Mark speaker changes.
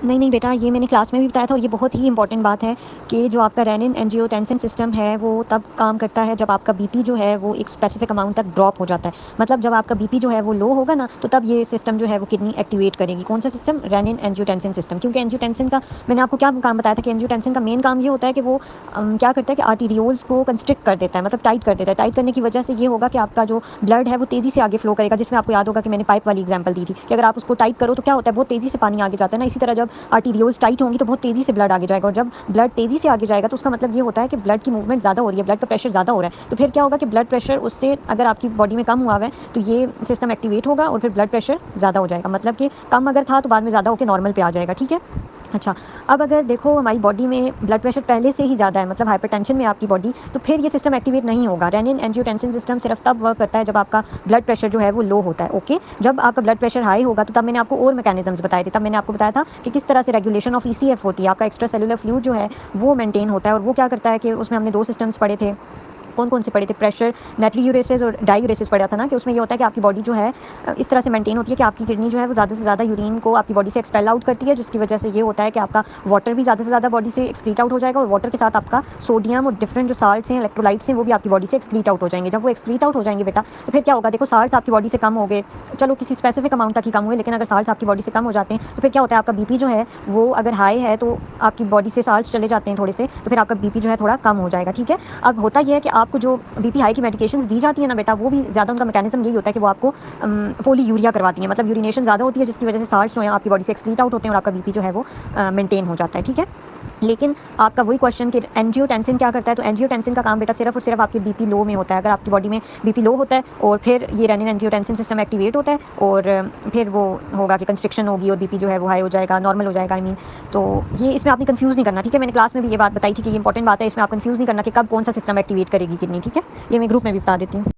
Speaker 1: नहीं, नहीं बेटा, ये मैंने क्लास में भी बताया था और ये बहुत ही इंपॉर्टेंट बात है कि जो आपका रेनिन-एंजियोटेंसिन सिस्टम है, वो तब काम करता है जब आपका बीपी जो है वो एक स्पेसिफिक अमाउंट तक ड्रॉप हो जाता है। मतलब जब आपका बीपी जो है वो लो होगा ना, तो तब ये सिस्टम जो है वो किडनी एक्टिवेट करेगी। कौन सा सिस्टम? Rennin-angiotensin system. क्योंकि एंजियोटेंसिन का मैंने आपको क्या काम बताया था कि एंजियोटेंसिन का मेन काम ये होता है कि वो क्या करता है कि आर्टेरियोल्स को कंस्ट्रिक्ट कर देता है, मतलब टाइट कर देता है। टाइट करने की वजह से ये होगा कि आपका जो ब्लड है वो तेज़ी से आगे फ्लो करेगा, जिसमें आपको याद होगा कि मैंने पाइप वाली एग्जांपल दी थी कि अगर आप उसको टाइट करो तो क्या होता है, बहुत तेज़ी से पानी आगे जाता है ना। इसी तरह जब आर्टेरियोल्स टाइट होंगी तो बहुत तेज़ी से ब्लड आगे जाएगा, और जब ब्लड तेज़ी से आगे जाएगा तो उसका मतलब ये होता है कि ब्लड की मूवमेंट ज़्यादा हो रही है, ब्लड का प्रेशर ज़्यादा हो रहा है। तो फिर क्या होगा कि ब्लड प्रेशर उससे अगर आपकी बॉडी में कम हुआ है तो ये सिस्टम एक्टिवेट होगा और फिर ब्लड प्रेशर ज़्यादा हो जाएगा। मतलब कि कम अगर था तो बाद में ज़्यादा होकर नॉर्मल पे आ जाएगा, ठीक है। अच्छा, अब अगर देखो हमारी बॉडी में ब्लड प्रेशर पहले से ही ज़्यादा है, मतलब हाइपरटेंशन में आपकी बॉडी, तो फिर ये सिस्टम एक्टिवेट नहीं होगा। रेनिन एंजियोटेंसिन सिस्टम सिर्फ तब वर्क करता है जब आपका ब्लड प्रेशर जो है वो लो होता है। ओके, जब आपका ब्लड प्रेशर हाई होगा तो तब मैंने आपको और मैकेनिज्म्स बताए थे। तब मैंने आपको बताया था कि किस तरह से रेगुलेशन ऑफ ईसीएफ होती है, आपका एक्स्ट्रा सेलुलर फ्लूइड जो है वो मेंटेन होता है, और वो क्या करता है कि उसमें हमने 2 सिस्टम्स पढ़े थे। कौन-कौन से पढ़े थे? प्रेशर नाइट्रोयूरेसिस और डायूरेसिस पढ़ा था ना, कि उसमें ये होता है कि आपकी बॉडी जो है इस तरह से मेंटेन होती है कि आपकी किडनी जो है वो ज़्यादा से ज़्यादा यूरिन को आपकी बॉडी से एक्सपेल आउट करती है, जिसकी वजह से ये होता है कि आपका वाटर भी ज़्यादा से ज़्यादा बॉडी से एक्सक्रीट आउट हो जाएगा, और वाटर के साथ आपका सोडियम और डिफरेंट जो साल्ट्स हैं, इलेक्ट्रोलाइट्स हैं, वो भी आपकी बॉडी से एक्सक्रीट आउट हो जाएंगे। जब वो एक्सक्रीट आउट हो जाएंगे बेटा, तो फिर क्या होगा? देखो, साल्ट्स आपकी बॉडी से कम हो गए, चलो किसी स्पेसिफिक अमाउंट तक ही कम हुए, लेकिन अगर साल्ट्स आपकी बॉडी से कम हो जाते हैं तो फिर क्या होता है? आपका बीपी जो है वो अगर हाई है तो आपकी बॉडी से साल्ट्स चले जाते हैं थोड़े से, तो फिर आपका बीपी जो है थोड़ा कम हो जाएगा, ठीक है। अब होता ये है कि आपको जो बीपी हाई की मेडिकेशंस दी जाती है ना बेटा, वो भी ज़्यादा उनका मैकेनिज्म यही होता है कि वो आपको पोलीयूरिया करवाती है, मतलब यूरिनेशन ज़्यादा होती है, जिसकी वजह से साल्ट्स जो है आपकी बॉडी से एक्सक्रीट आउट होते हैं और आपका बीपी जो है वो मेंटेन हो जाता है, ठीक है। लेकिन आपका वही क्वेश्चन कि एंजियोटेंसिन क्या करता है, तो एंजियोटेंसिन का काम बेटा सिर्फ और सिर्फ आपके बीपी लो में होता है। अगर आपकी बॉडी में बीपी लो होता है और फिर ये रेनिन एंजियोटेंसिन सिस्टम एक्टिवेट होता है, और फिर वो होगा कि कंस्ट्रिक्शन होगी और बीपी जो है वो हाई हो जाएगा, नॉर्मल हो जाएगा, आई मीन। तो ये इसमें आपने कंफ्यूज नहीं करना, ठीक है। मैंने क्लास में भी ये बात बताई थी कि ये इंपॉर्टेंट बात है, इसमें आप कंफ्यूज नहीं करना कि कब कौन सा सिस्टम एक्टिवेट करेगी किडनी, ठीक है। ये मैं ग्रुप में भी बता देती हूँ।